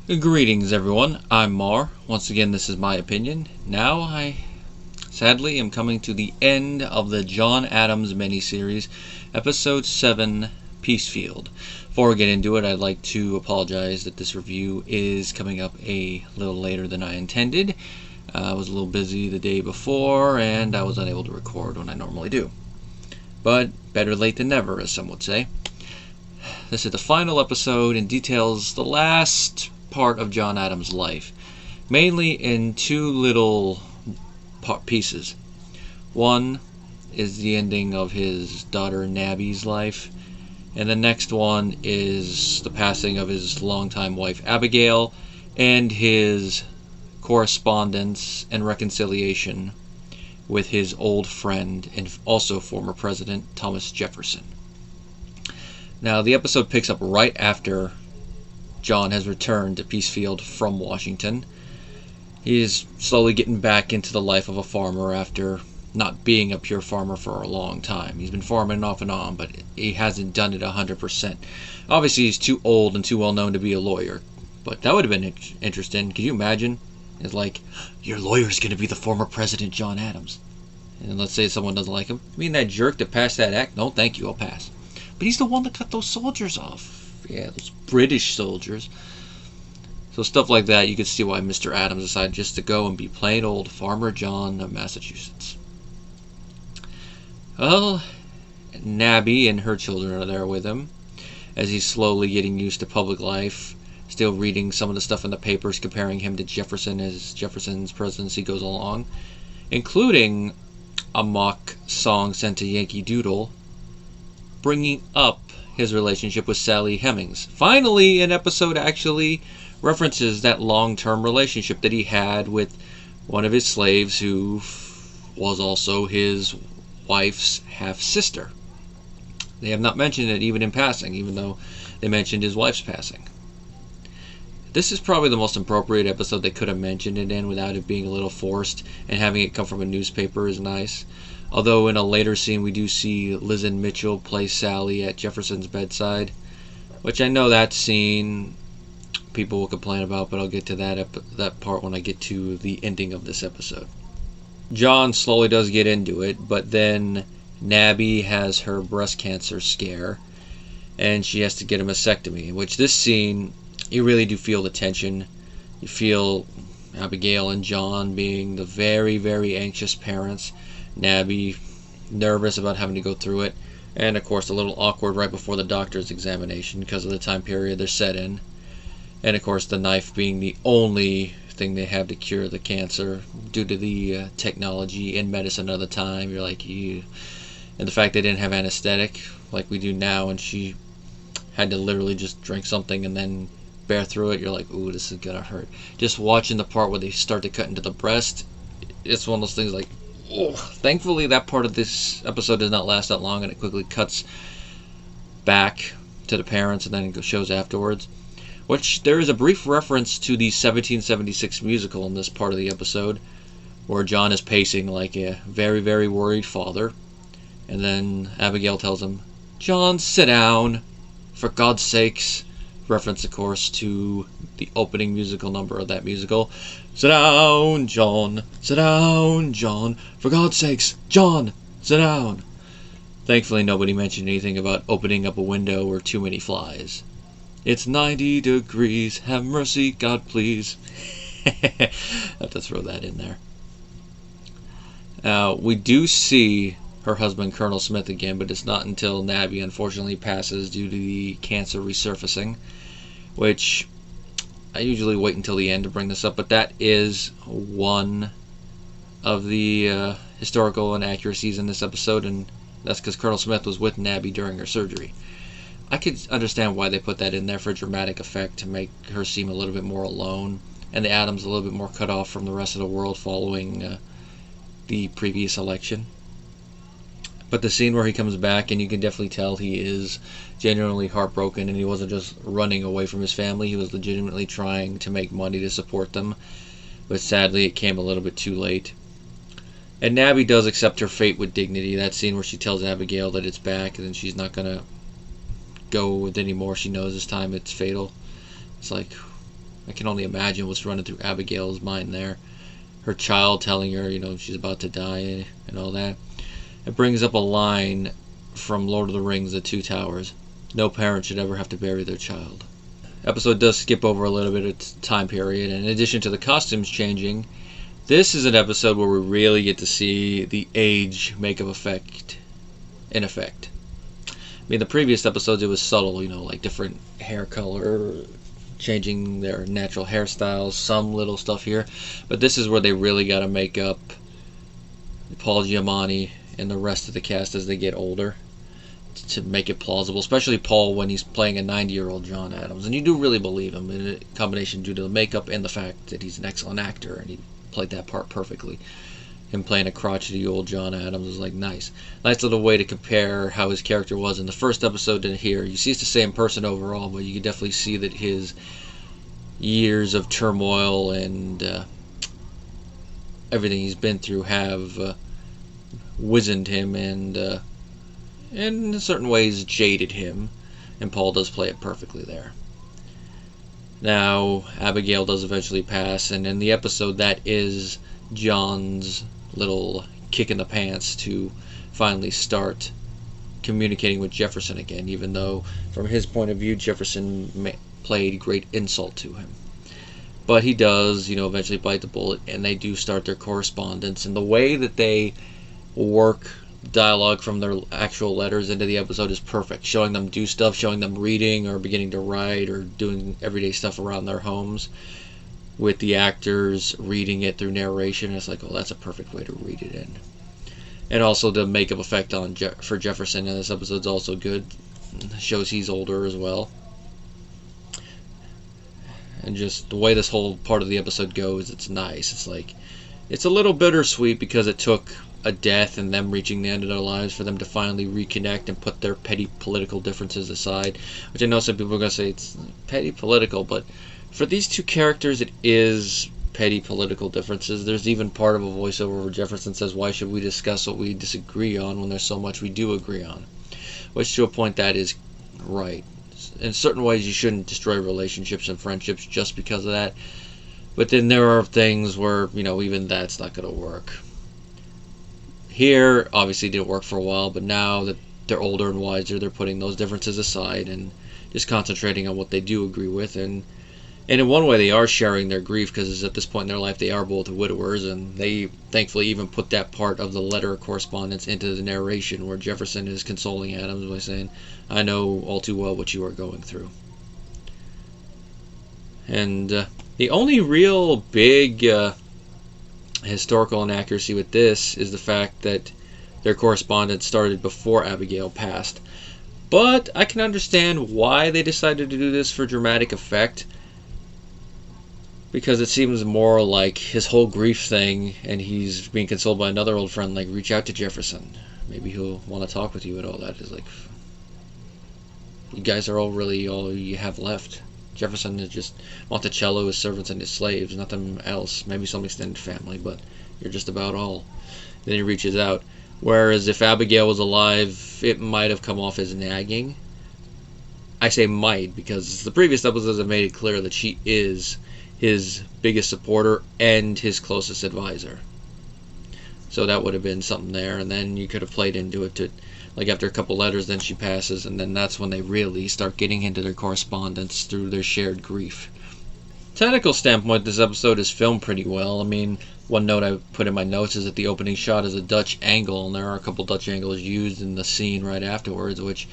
Greetings everyone, I'm Mar. Once again, this is my opinion. Now I sadly am coming to the end of the John Adams miniseries, episode 7, Peacefield. Before we get into it, I'd like to apologize that this review is coming up a little later than I intended. I was a little busy the day before and I was unable to record when I normally do. But better late than never, as some would say. This is the final episode and details the last part of John Adams' life, mainly in two little pieces. One is the ending of his daughter Nabby's life, and the next one is the passing of his longtime wife Abigail and his correspondence and reconciliation with his old friend and also former president Thomas Jefferson. Now, the episode picks up right after John has returned to Peacefield from Washington. He is slowly getting back into the life of a farmer after not being a pure farmer for a long time. He's been farming off and on, but he hasn't done it 100%. Obviously, he's too old and too well known to be a lawyer, but that would have been interesting. Could you imagine? It's like, your lawyer's going to be the former President John Adams. And let's say someone doesn't like him. I mean, that jerk that passed that act? No, thank you, I'll pass. But he's the one that cut those soldiers off. Yeah, those British soldiers. So stuff like that, you could see why Mr. Adams decided just to go and be plain old Farmer John of Massachusetts. Well, Nabby and her children are there with him as he's slowly getting used to public life, still reading some of the stuff in the papers comparing him to Jefferson as Jefferson's presidency goes along, including a mock song sent to Yankee Doodle bringing up his relationship with Sally Hemings. Finally, an episode actually references that long-term relationship that he had with one of his slaves who was also his wife's half-sister. They have not mentioned it even in passing, even though they mentioned his wife's passing. This is probably the most appropriate episode they could have mentioned it in without it being a little forced, and having it come from a newspaper is nice. Although in a later scene we do see Lizen Mitchell play Sally at Jefferson's bedside, which I know that scene people will complain about, but I'll get to that part when I get to the ending of this episode. John slowly does get into it, but then Nabby has her breast cancer scare, and she has to get a mastectomy, which this scene, you really do feel the tension. You feel Abigail and John being the very, very anxious parents. Nabby nervous about having to go through it, and of course a little awkward right before the doctor's examination because of the time period they're set in, and of course the knife being the only thing they have to cure the cancer due to the technology in medicine of the time. You're like, and the fact they didn't have anesthetic like we do now, and she had to literally just drink something and then bear through it. You're like, ooh, this is gonna hurt. Just watching the part where they start to cut into the breast, it's one of those things like, oh. Thankfully that part of this episode does not last that long, and it quickly cuts back to the parents and then it shows afterwards, which there is a brief reference to the 1776 musical in this part of the episode where John is pacing like a very, very worried father, and then Abigail tells him, John, sit down, for God's sakes. Reference, of course, to the opening musical number of that musical. Sit down, John. Sit down, John. For God's sakes, John, sit down. Thankfully, nobody mentioned anything about opening up a window or too many flies. It's 90 degrees. Have mercy, God, please. I have to throw that in there. We do see her husband, Colonel Smith, again, but it's not until Nabby unfortunately passes due to the cancer resurfacing, which I usually wait until the end to bring this up, but that is one of the historical inaccuracies in this episode, and that's because Colonel Smith was with Nabby during her surgery. I could understand why they put that in there for dramatic effect, to make her seem a little bit more alone, and the Adams a little bit more cut off from the rest of the world following the previous election. But the scene where he comes back, and you can definitely tell he is genuinely heartbroken, and he wasn't just running away from his family, he was legitimately trying to make money to support them, but sadly it came a little bit too late. And Nabby does accept her fate with dignity. That scene where she tells Abigail that it's back and then she's not going to go with anymore. She knows this time it's fatal. It's like, I can only imagine what's running through Abigail's mind there. Her child telling her, she's about to die and all that. It brings up a line from Lord of the Rings, The Two Towers. No parent should ever have to bury their child. Episode does skip over a little bit of time period, and in addition to the costumes changing, this is an episode where we really get to see the age makeup effect in effect. I mean, the previous episodes, it was subtle, like different hair color, changing their natural hairstyles, some little stuff here. But this is where they really got to make up Paul Giamatti and the rest of the cast as they get older to make it plausible, especially Paul when he's playing a 90-year-old John Adams. And you do really believe him, in a combination due to the makeup and the fact that he's an excellent actor, and he played that part perfectly. Him playing a crotchety old John Adams is like nice little way to compare how his character was in the first episode to here. You see it's the same person overall, but you can definitely see that his years of turmoil and everything he's been through have wizened him and in certain ways jaded him, and Paul does play it perfectly there. Now Abigail does eventually pass, and in the episode that is John's little kick in the pants to finally start communicating with Jefferson again, even though from his point of view Jefferson played great insult to him. But he does, eventually bite the bullet, and they do start their correspondence. And the way that they work dialogue from their actual letters into the episode is perfect, showing them do stuff, showing them reading or beginning to write or doing everyday stuff around their homes, with the actors reading it through narration. It's like, oh, that's a perfect way to read it in. And also the makeup effect for Jefferson in this episode is also good. It shows he's older as well. And just the way this whole part of the episode goes, it's nice. It's like, it's a little bittersweet because it took a death and them reaching the end of their lives for them to finally reconnect and put their petty political differences aside. Which I know some people are going to say it's petty political, but for these two characters, it is petty political differences. There's even part of a voiceover where Jefferson says, why should we discuss what we disagree on when there's so much we do agree on? Which to a point that is right. In certain ways you shouldn't destroy relationships and friendships just because of that. But then there are things where, even that's not going to work. Here, obviously it didn't work for a while, but now that they're older and wiser, they're putting those differences aside and just concentrating on what they do agree with. And in one way they are sharing their grief, because at this point in their life they are both widowers, and they thankfully even put that part of the letter correspondence into the narration where Jefferson is consoling Adams by saying, I know all too well what you are going through. And the only real big historical inaccuracy with this is the fact that their correspondence started before Abigail passed. But I can understand why they decided to do this for dramatic effect, because it seems more like his whole grief thing, and he's being consoled by another old friend, like, reach out to Jefferson. Maybe he'll want to talk with you and all that. Is like, you guys are all you have left. Jefferson is just Monticello, his servants, and his slaves, nothing else. Maybe some extended family, but you're just about all. Then he reaches out. Whereas if Abigail was alive, it might have come off as nagging. I say might, because the previous episodes have made it clear that she is his biggest supporter and his closest advisor. So that would have been something there, and then you could have played into it to, like, after a couple letters, then she passes, and then that's when they really start getting into their correspondence through their shared grief. Technical standpoint, this episode is filmed pretty well. I mean, one note I put in my notes is that the opening shot is a Dutch angle, and there are a couple Dutch angles used in the scene right afterwards, which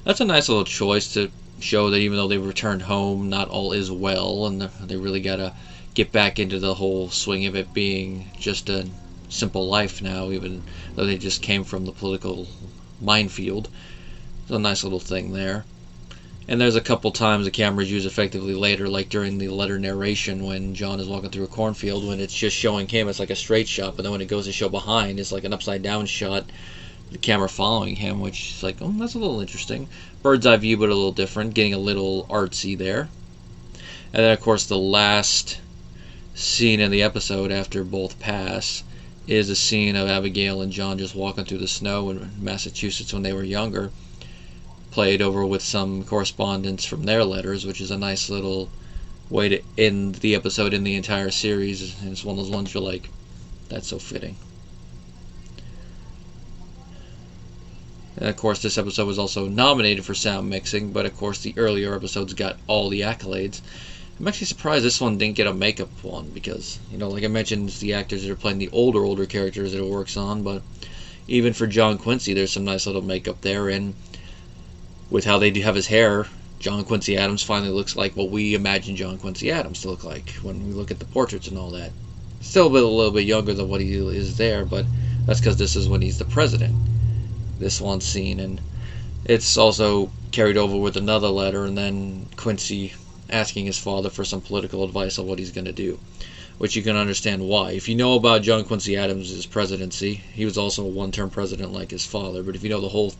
that's a nice little choice to show that even though they've returned home, not all is well, and they really gotta get back into the whole swing of it being just a simple life now, even though they just came from the political minefield. It's a nice little thing there. And there's a couple times the camera's used effectively later, like during the letter narration when John is walking through a cornfield, when it's just showing him, it's like a straight shot, but then when it goes to show behind, it's like an upside down shot, the camera following him, which is like, oh, that's a little interesting. Bird's eye view, but a little different, getting a little artsy there. And then of course the last scene in the episode after both pass is a scene of Abigail and John just walking through the snow in Massachusetts when they were younger, played over with some correspondence from their letters, which is a nice little way to end the episode in the entire series. And it's one of those ones you're like, that's so fitting. And of course, this episode was also nominated for sound mixing, but of course, the earlier episodes got all the accolades. I'm actually surprised this one didn't get a makeup one because, like I mentioned, it's the actors that are playing the older characters that it works on, but even for John Quincy, there's some nice little makeup there, and with how they do have his hair, John Quincy Adams finally looks like what we imagine John Quincy Adams to look like when we look at the portraits and all that. Still a little bit younger than what he is there, but that's because this is when he's the president. This one scene, and it's also carried over with another letter, and then Quincy asking his father for some political advice on what he's going to do, which you can understand why. If you know about John Quincy Adams' presidency, he was also a one-term president like his father, but if you know the whole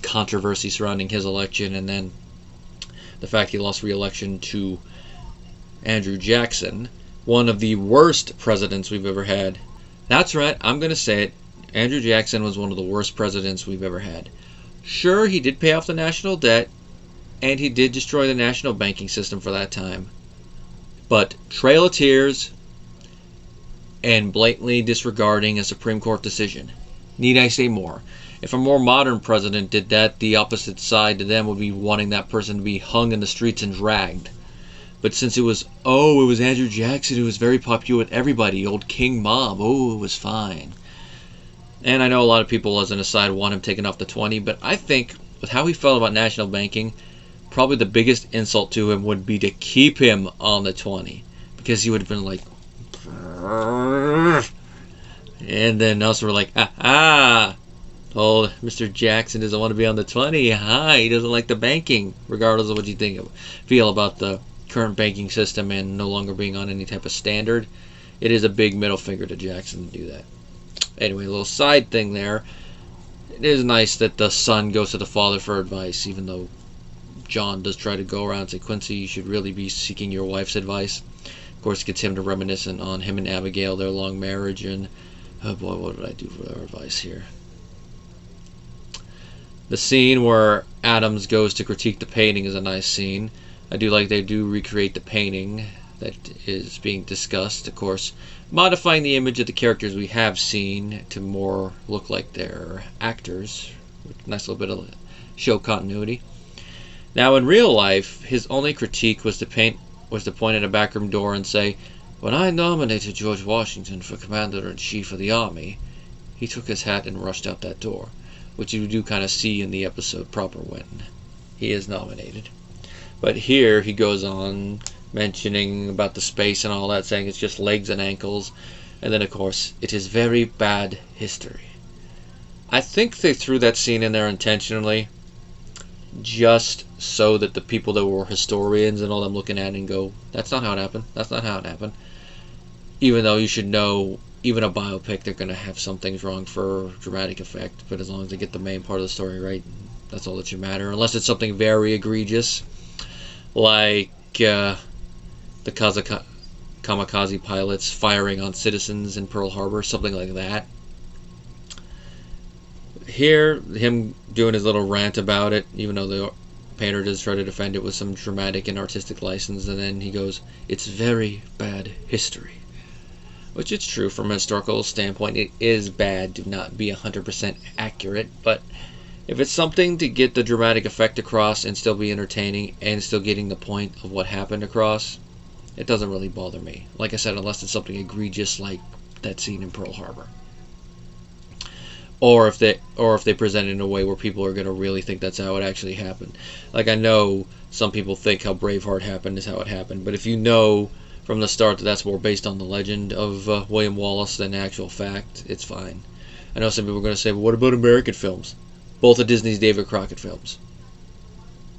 controversy surrounding his election and then the fact he lost re-election to Andrew Jackson, one of the worst presidents we've ever had. That's right, I'm going to say it. Andrew Jackson was one of the worst presidents we've ever had. Sure, he did pay off the national debt, and he did destroy the national banking system for that time. But Trail of Tears and blatantly disregarding a Supreme Court decision. Need I say more? If a more modern president did that, the opposite side to them would be wanting that person to be hung in the streets and dragged. But since it was Andrew Jackson who was very popular with everybody, old King Mob, it was fine. And I know a lot of people, as an aside, want him taken off the 20, but I think with how he felt about national banking, probably the biggest insult to him would be to keep him on the 20. Because he would have been like, and then us were like, Mr. Jackson doesn't want to be on the 20. He doesn't like the banking, regardless of what you feel about the current banking system and no longer being on any type of standard. It is a big middle finger to Jackson to do that. Anyway, a little side thing there. It is nice that the son goes to the father for advice, even though John does try to go around and say, Quincy, you should really be seeking your wife's advice. Of course, it gets him to reminiscent on him and Abigail, their long marriage, and oh boy, what did I do for their advice here? The scene where Adams goes to critique the painting is a nice scene. I do like they do recreate the painting that is being discussed, of course, modifying the image of the characters we have seen to more look like they're actors. Nice little bit of show continuity. Now, in real life, his only critique was to point at a backroom door and say, "When I nominated George Washington for Commander-in-Chief of the Army," he took his hat and rushed out that door, which you do kind of see in the episode proper when he is nominated. But here he goes on mentioning about the space and all that, saying it's just legs and ankles, and then of course, it is very bad history. I think they threw that scene in there intentionally, just so that the people that were historians and all them looking at it and go, that's not how it happened, that's not how it happened. Even though you should know, even a biopic, they're going to have some things wrong for dramatic effect, but as long as they get the main part of the story right, that's all that should matter, unless it's something very egregious, like the kamikaze pilots firing on citizens in Pearl Harbor, something like that. Here, him doing his little rant about it, even though the painter does try to defend it with some dramatic and artistic license, and then he goes, it's very bad history. Which it's true from a historical standpoint, it is bad to not be 100% accurate, but if it's something to get the dramatic effect across and still be entertaining and still getting the point of what happened across, it doesn't really bother me. Like I said, unless it's something egregious like that scene in Pearl Harbor. Or if they present it in a way where people are going to really think that's how it actually happened. Like, I know some people think how Braveheart happened is how it happened, but if you know from the start that that's more based on the legend of William Wallace than actual fact, it's fine. I know some people are going to say, well, what about American films? Both of Disney's David Crockett films.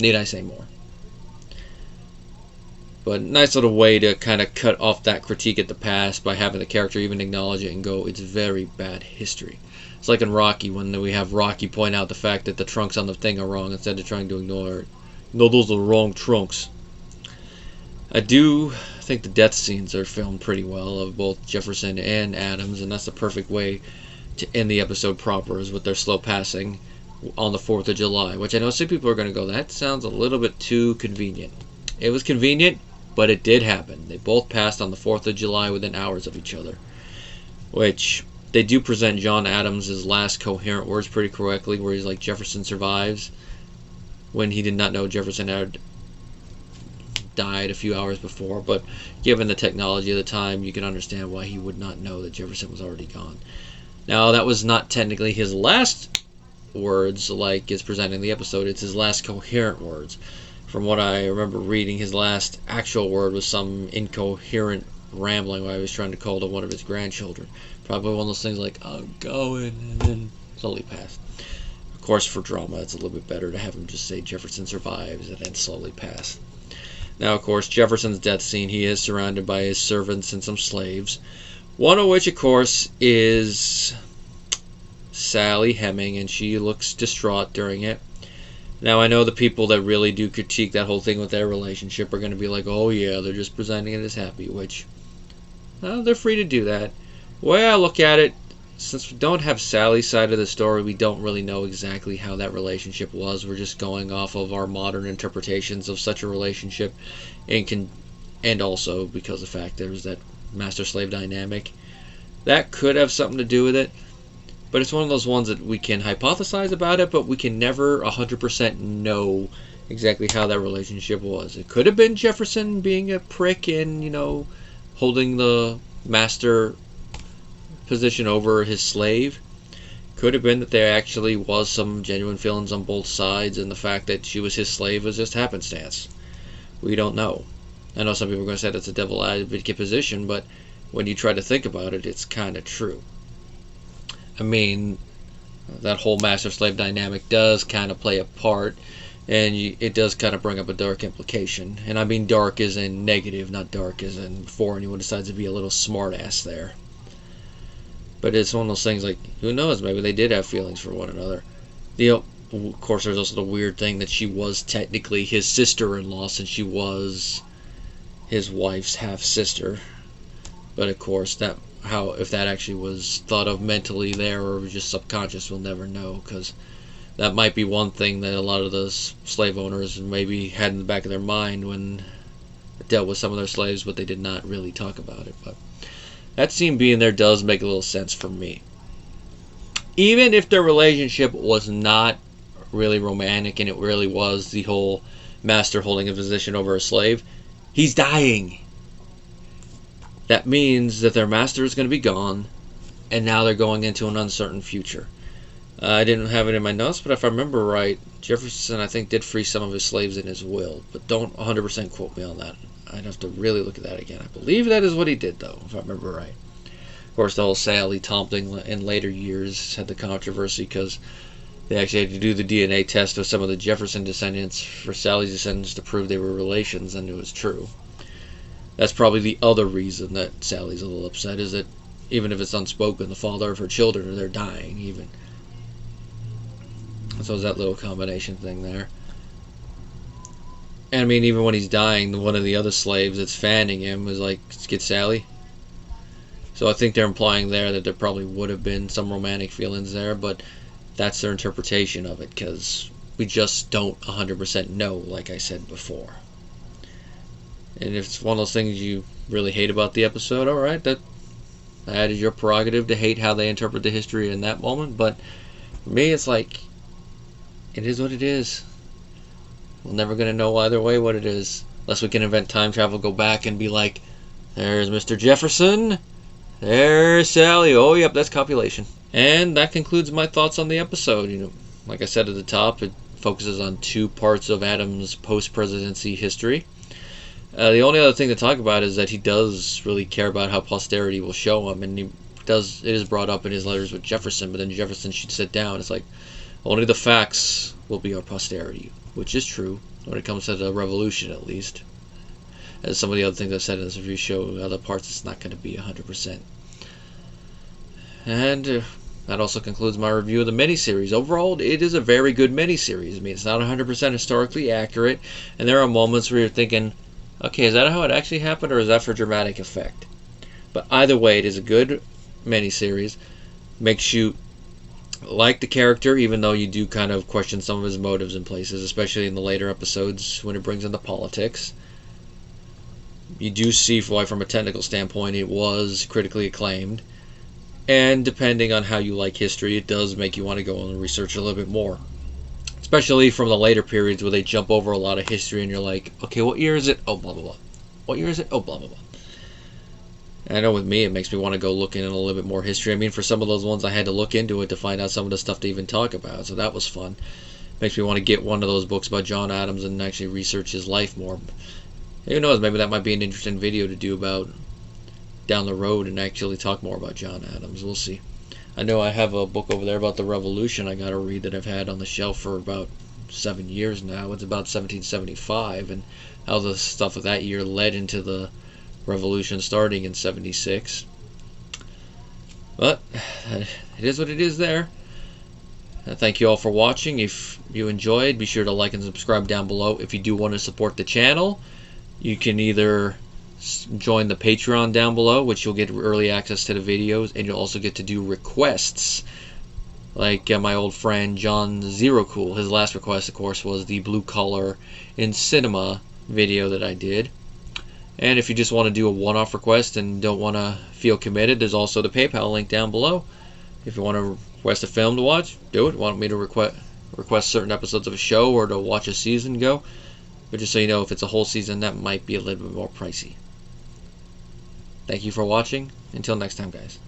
Need I say more? But nice little way to kind of cut off that critique at the past by having the character even acknowledge it and go, it's very bad history. It's like in Rocky when we have Rocky point out the fact that the trunks on the thing are wrong instead of trying to ignore it. No, those are the wrong trunks. I do think the death scenes are filmed pretty well of both Jefferson and Adams, and that's the perfect way to end the episode proper, is with their slow passing on the 4th of July, which I know some people are going to go, that sounds a little bit too convenient. It was convenient, But it did happen. They both passed on the 4th of July within hours of each other. Which, they do present John Adams' last coherent words pretty correctly, where he's like, Jefferson survives, when he did not know Jefferson had died a few hours before. But given the technology of the time, you can understand why he would not know that Jefferson was already gone. Now, that was not technically his last words like is presented in the episode. It's his last coherent words. From what I remember reading, his last actual word was some incoherent rambling while he was trying to call to one of his grandchildren. Probably one of those things like, I'm going, and then slowly passed. Of course, for drama, it's a little bit better to have him just say Jefferson survives and then slowly pass. Now, of course, Jefferson's death scene, he is surrounded by his servants and some slaves. One of which, of course, is Sally Heming, and she looks distraught during it. Now, I know the people that really do critique that whole thing with their relationship are going to be like, oh yeah, they're just presenting it as happy, which, well, they're free to do that. The way I look at it, since we don't have Sally's side of the story, we don't really know exactly how that relationship was. We're just going off of our modern interpretations of such a relationship, and also because the fact there's that master-slave dynamic. That could have something to do with it. But it's one of those ones that we can hypothesize about it, but we can never 100% know exactly how that relationship was. It could have been Jefferson being a prick and, holding the master position over his slave. Could have been that there actually was some genuine feelings on both sides, and the fact that she was his slave was just happenstance. We don't know. I know some people are going to say that's a devil advocate position, but when you try to think about it, it's kind of true. I mean, that whole master-slave dynamic does kind of play a part, and it does kind of bring up a dark implication. And I mean dark as in negative, not dark as in before anyone decides to be a little smart-ass there. But it's one of those things like, who knows, maybe they did have feelings for one another. Of course, there's also the weird thing that she was technically his sister-in-law, since she was his wife's half-sister. But of course, if that actually was thought of mentally there or was just subconscious, we'll never know, because that might be one thing that a lot of the slave owners maybe had in the back of their mind when they dealt with some of their slaves, but they did not really talk about it. But that scene being there does make a little sense for me. Even if their relationship was not really romantic and it really was the whole master holding a position over a slave, he's dying. That means that their master is going to be gone, and now they're going into an uncertain future. I didn't have it in my notes, but if I remember right, Jefferson, I think, did free some of his slaves in his will, but don't 100% quote me on that. I'd have to really look at that again. I believe that is what he did, though, if I remember right. Of course, the whole Sally Thompson in later years had the controversy because they actually had to do the DNA test of some of the Jefferson descendants for Sally's descendants to prove they were relations, and it was true. That's probably the other reason that Sally's a little upset, is that even if it's unspoken, the father of her children, they're dying even. So it's that little combination thing there. And I mean, even when he's dying, one of the other slaves that's fanning him is like, get Sally. So I think they're implying there that there probably would have been some romantic feelings there, but that's their interpretation of it, because we just don't 100% know, like I said before. And if it's one of those things you really hate about the episode, alright, that is your prerogative to hate how they interpret the history in that moment. But for me, it's like, it is what it is. We're never going to know either way what it is. Unless we can invent time travel, go back and be like, there's Mr. Jefferson, there's Sally, oh yep, that's copulation. And that concludes my thoughts on the episode. Like I said at the top, it focuses on 2 parts of Adams' post-presidency history. The only other thing to talk about is that he does really care about how posterity will show him, and it is brought up in his letters with Jefferson, but then Jefferson should sit down. It's like, only the facts will be our posterity, which is true, when it comes to the revolution at least. As some of the other things I've said in this review show, other parts it's not going to be 100%. And that also concludes my review of the miniseries. Overall, it is a very good miniseries. I mean, it's not 100% historically accurate, and there are moments where you're thinking, okay, is that how it actually happened, or is that for dramatic effect? But either way, it is a good miniseries. Makes you like the character, even though you do kind of question some of his motives in places, especially in the later episodes when it brings in the politics. you do see why, from a technical standpoint, it was critically acclaimed. And depending on how you like history, it does make you want to go and research a little bit more. Especially from the later periods where they jump over a lot of history and you're like, okay, what year is it? Oh, blah, blah, blah. What year is it? Oh, blah, blah, blah. And I know with me, it makes me want to go look in a little bit more history. I mean, for some of those ones, I had to look into it to find out some of the stuff to even talk about. So that was fun. Makes me want to get one of those books about John Adams and actually research his life more. Who knows, maybe that might be an interesting video to do about down the road and actually talk more about John Adams. We'll see. I know I have a book over there about the Revolution I got to read that I've had on the shelf for about 7 years now. It's about 1775 and how the stuff of that year led into the Revolution starting in 76. But it is what it is there. Thank you all for watching. If you enjoyed, be sure to like and subscribe down below. If you do want to support the channel, you can either join the Patreon down below, which you'll get early access to the videos, and you'll also get to do requests. Like my old friend John Zero Cool. His last request, of course, was the Blue Collar in Cinema video that I did. And if you just want to do a one-off request and don't want to feel committed, there's also the PayPal link down below. If you want to request a film to watch, do it. Want me to request certain episodes of a show or to watch a season, go. But just so you know, if it's a whole season, that might be a little bit more pricey. Thank you for watching. Until next time, guys.